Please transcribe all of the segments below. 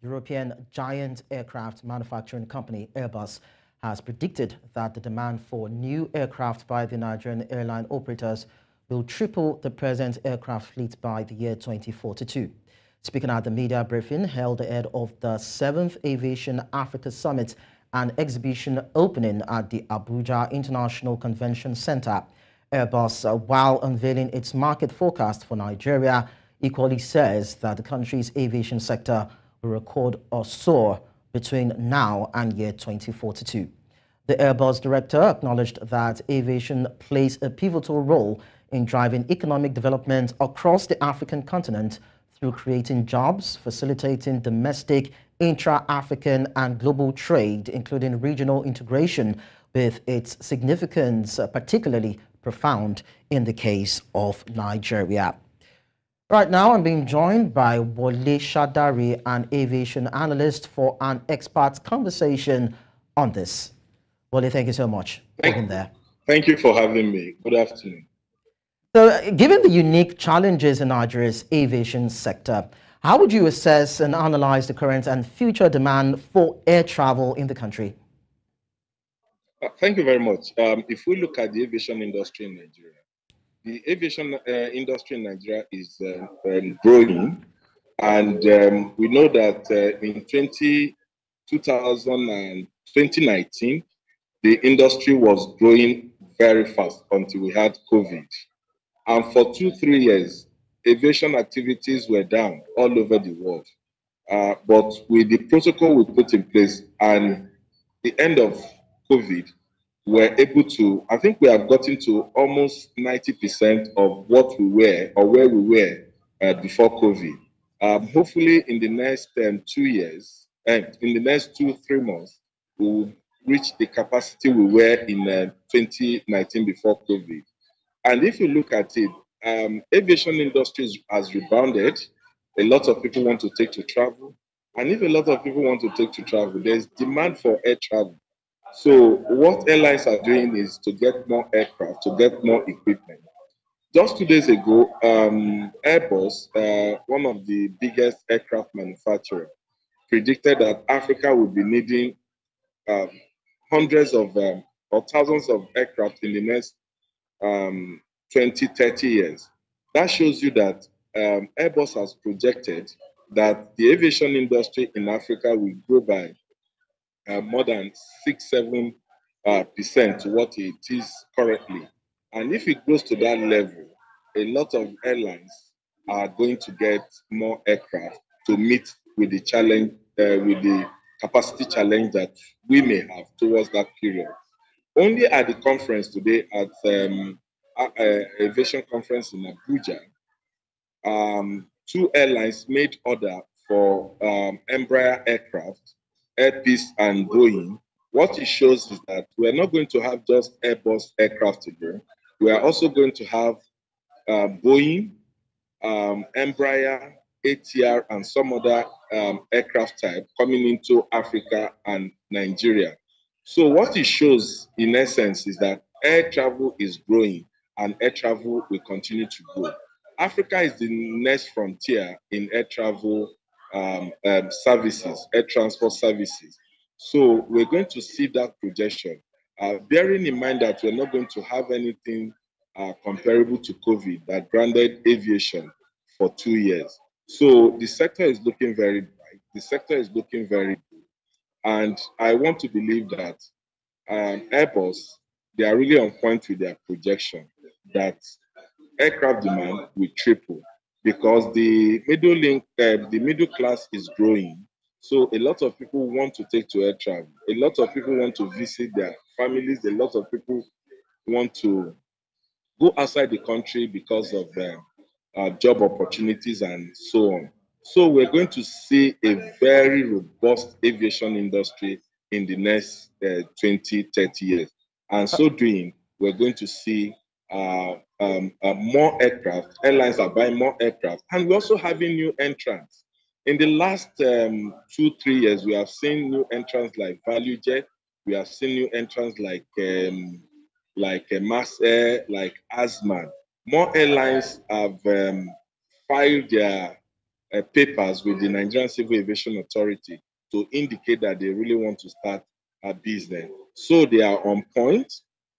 European giant aircraft manufacturing company Airbus has predicted that the demand for new aircraft by the Nigerian airline operators will triple the present aircraft fleet by the year 2042. Speaking at the media briefing held ahead of the 7th Aviation Africa Summit and exhibition opening at the Abuja International Convention Centre, Airbus, while unveiling its market forecast for Nigeria, equally says that the country's aviation sector will record a soar between now and year 2042. The Airbus director acknowledged that aviation plays a pivotal role in driving economic development across the African continent through creating jobs, facilitating domestic, intra-African and global trade, including regional integration, with its significance particularly profound in the case of Nigeria. Right now, I'm being joined by Wole Shadare, an aviation analyst, for an expert conversation on this. Wole, thank you so much for being there. Thank you for having me. Good afternoon. So, given the unique challenges in Nigeria's aviation sector, how would you assess and analyze the current and future demand for air travel in the country? Thank you very much. If we look at the aviation industry in Nigeria, the aviation industry in Nigeria is growing, and we know that in 2019, the industry was growing very fast until we had COVID. And for 2-3 years, aviation activities were down all over the world. But with the protocol we put in place and the end of COVID, we're able to, I think we have gotten to almost 90% of what we were or where we were before COVID. Hopefully in the next 2 years, and in the next 2-3 months, we will reach the capacity we were in 2019 before COVID. And if you look at it, aviation industry has rebounded. A lot of people want to take to travel. And if a lot of people want to take to travel, there's demand for air travel. So what airlines are doing is to get more aircraft, to get more equipment. Just 2 days ago, Airbus, one of the biggest aircraft manufacturers, predicted that Africa will be needing hundreds of or thousands of aircraft in the next 20-30 years. That shows you that Airbus has projected that the aviation industry in Africa will grow by more than 6-7% to what it is currently. And if it goes to that level, a lot of airlines are going to get more aircraft to meet with the challenge, with the capacity challenge that we may have towards that period. Only at the conference today, at Aviation Conference in Abuja, 2 airlines made order for Embraer aircraft, Airbus and Boeing. What it shows is that we're not going to have just Airbus aircraft today. We are also going to have Boeing, Embraer, ATR, and some other aircraft type coming into Africa and Nigeria. So what it shows, in essence, is that air travel is growing and air travel will continue to grow. Africa is the next frontier in air travel services, air transport services. So we're going to see that projection, bearing in mind that we're not going to have anything comparable to COVID that grounded aviation for 2 years. So the sector is looking very bright. The sector is looking very good. And I want to believe that Airbus, they are really on point with their projection that aircraft demand will triple because the middle class is growing. So a lot of people want to take to air travel. A lot of people want to visit their families. A lot of people want to go outside the country because of job opportunities and so on. So we're going to see a very robust aviation industry in the next 20-30 years. And so doing, we're going to see more aircraft. Airlines are buying more aircraft. And we're also having new entrants. In the last 2-3 years, we have seen new entrants like ValueJet. We have seen new entrants like Mass Air, like Asman. More airlines have filed their papers with the Nigerian Civil Aviation Authority to indicate that they really want to start a business. So they are on point,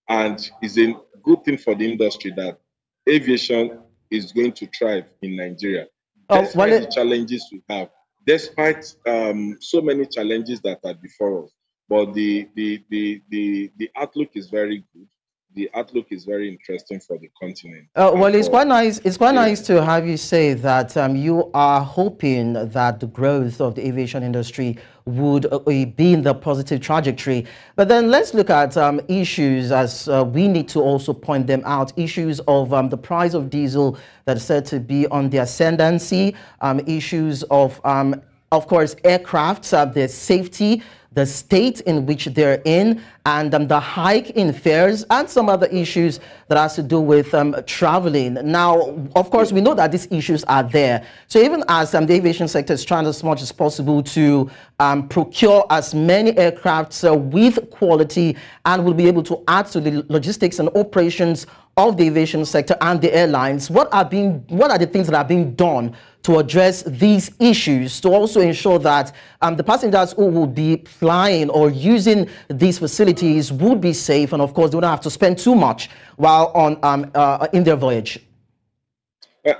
and it's a good thing for the industry that aviation is going to thrive in Nigeria. Despite the challenges we have, despite so many challenges that are before us, but the outlook is very good. The outlook is very interesting for the continent. Well, it's quite nice. It's quite nice to have you say that you are hoping that the growth of the aviation industry would be in the positive trajectory. But then let's look at issues, as we need to also point them out. Issues of the price of diesel that is said to be on the ascendancy. Issues of course, aircrafts, their safety, the state in which they're in, and the hike in fares, and some other issues that has to do with traveling. Now, of course, we know that these issues are there. So even as the aviation sector is trying as much as possible to procure as many aircrafts with quality, and will be able to add to the logistics and operations of the aviation sector and the airlines, what are the things that are being done to address these issues, to also ensure that the passengers who will be flying or using these facilities would be safe, and of course they don't have to spend too much while on in their voyage?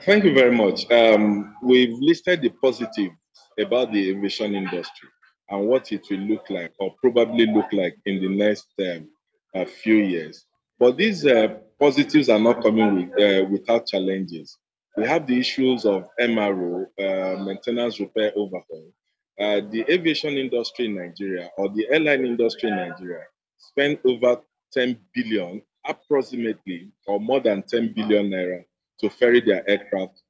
Thank you very much. We've listed the positives about the aviation industry and what it will look like, or probably look like, in the next few years. But these positives are not coming without challenges. We have the issues of MRO, maintenance, repair, overhaul. The aviation industry in Nigeria, or the airline industry in Nigeria, spend over 10 billion, approximately, or more than 10 billion naira to ferry their aircraft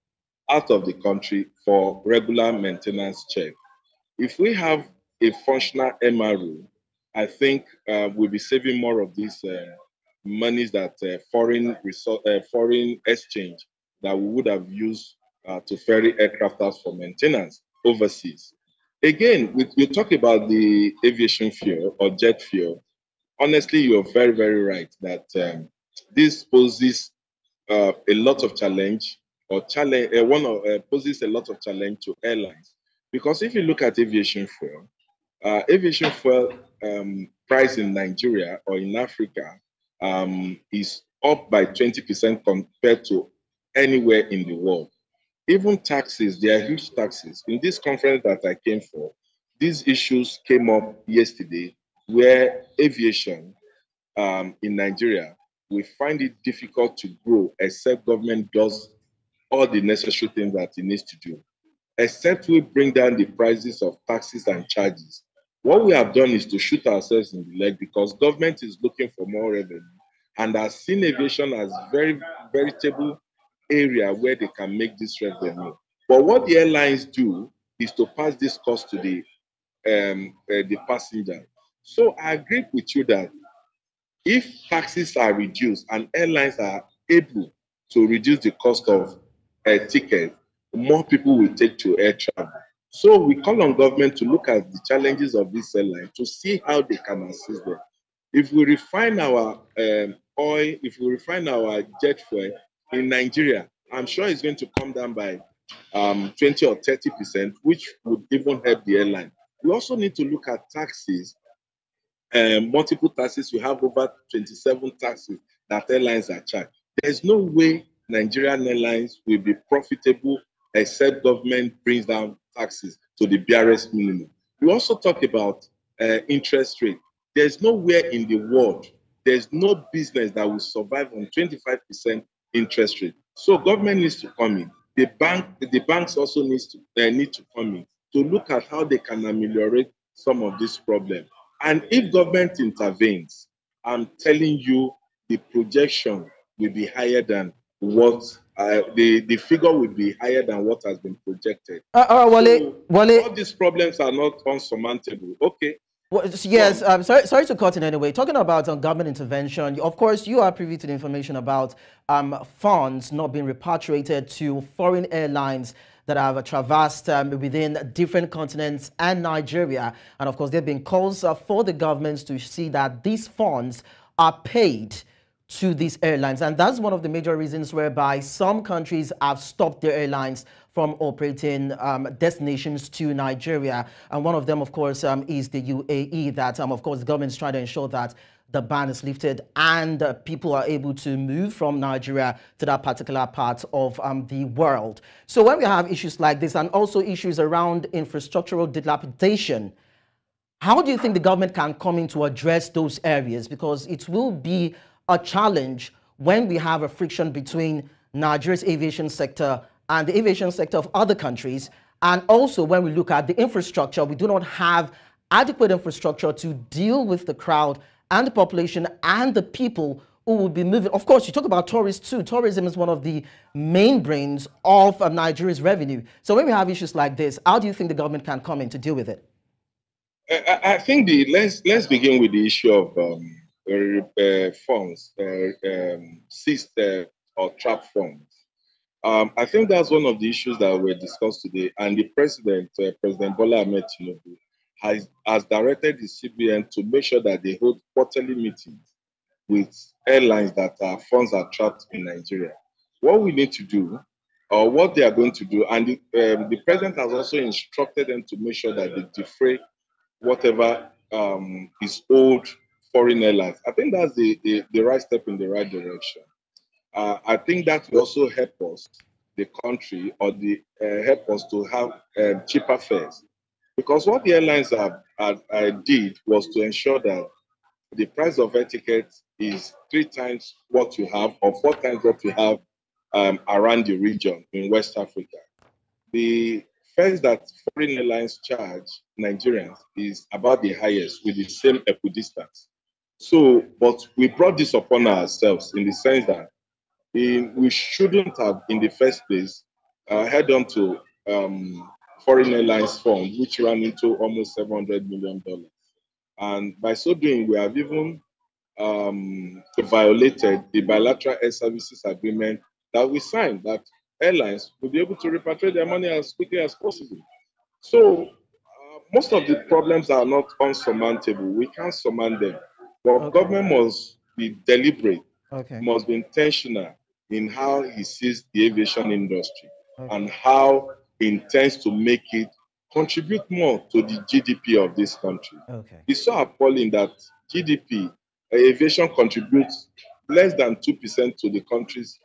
out of the country for regular maintenance check. If we have a functional MRO, I think we'll be saving more of these monies that foreign exchange that we would have used to ferry aircraft out for maintenance overseas. Again, we talk about the aviation fuel or jet fuel. Honestly, you're very, very right that this poses a lot of challenge, or poses a lot of challenge to airlines. Because if you look at aviation fuel price in Nigeria or in Africa is up by 20% compared to anywhere in the world. Even taxes, there are huge taxes. In this conference that I came for, these issues came up yesterday, where aviation in Nigeria, we find it difficult to grow except government does all the necessary things that it needs to do. Except we bring down the prices of taxes and charges. What we have done is to shoot ourselves in the leg, because government is looking for more revenue and has seen aviation as very veritable area where they can make this revenue. But what the airlines do is to pass this cost to the passenger. So I agree with you that if taxes are reduced and airlines are able to reduce the cost of a ticket, more people will take to air travel. So we call on government to look at the challenges of this airline to see how they can assist them. If we refine our oil, if we refine our jet fuel in Nigeria, I'm sure it's going to come down by 20 or 30%, which would even help the airline. We also need to look at taxes, multiple taxes. We have over 27 taxes that airlines are charged. There's no way Nigerian airlines will be profitable except government brings down taxes to the barest minimum. We also talk about interest rate. There's nowhere in the world, there's no business that will survive on 25% interest rate. So government needs to come in. The banks also need to come in to look at how they can ameliorate some of this problem. And if government intervenes, I'm telling you, the projection will be higher than what the figure will be higher than what has been projected. Wole, all these problems are not unsurmountable. Okay. Well, yes, I'm sorry to cut in anyway. Talking about government intervention, of course, you are privy to the information about funds not being repatriated to foreign airlines that have traversed within different continents and Nigeria. And of course, there have been calls for the governments to see that these funds are paid to these airlines. And that's one of the major reasons whereby some countries have stopped their airlines from operating destinations to Nigeria. And one of them, of course, is the UAE, that, of course, the government is trying to ensure that the ban is lifted and people are able to move from Nigeria to that particular part of the world. So when we have issues like this and also issues around infrastructural dilapidation, how do you think the government can come in to address those areas? Because it will be a challenge when we have a friction between Nigeria's aviation sector and the aviation sector of other countries. And also when we look at the infrastructure, we do not have adequate infrastructure to deal with the crowd and the population and the people who will be moving. Of course, you talk about tourists too. Tourism is one of the main brains of Nigeria's revenue. So when we have issues like this, how do you think the government can come in to deal with it? I think let's begin with the issue of funds, seized or trapped funds. I think that's one of the issues that were discussed today, and the president, President Bola Ahmed Tinubu, has directed the CBN to make sure that they hold quarterly meetings with airlines that funds are trapped in Nigeria. What we need to do, or what they are going to do, and the president has also instructed them to make sure that they defray whatever is owed foreign airlines. I think that's the right step in the right direction. I think that will also help us, the country, or help us to have cheaper fares. Because what the airlines did was to ensure that the price of air tickets is 3 times what you have, or 4 times what you have around the region in West Africa. The fares that foreign airlines charge Nigerians is about the highest with the same equidistance. So, but we brought this upon ourselves in the sense that we shouldn't have, in the first place, head on to foreign airlines fund, which ran into almost $700 million. And by so doing, we have even violated the bilateral air services agreement that we signed, that airlines will be able to repatriate their money as quickly as possible. So most of the problems are not unsurmountable. We can't surmount them. But government must be deliberate, must be intentional in how he sees the aviation industry and how he intends to make it contribute more to the GDP of this country. It's so appalling that GDP, aviation contributes less than 2% to the country's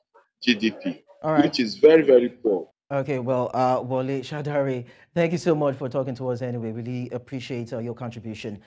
GDP, which is very, very poor. Okay, well, Wole, Shadare, thank you so much for talking to us anyway. Really appreciate your contribution.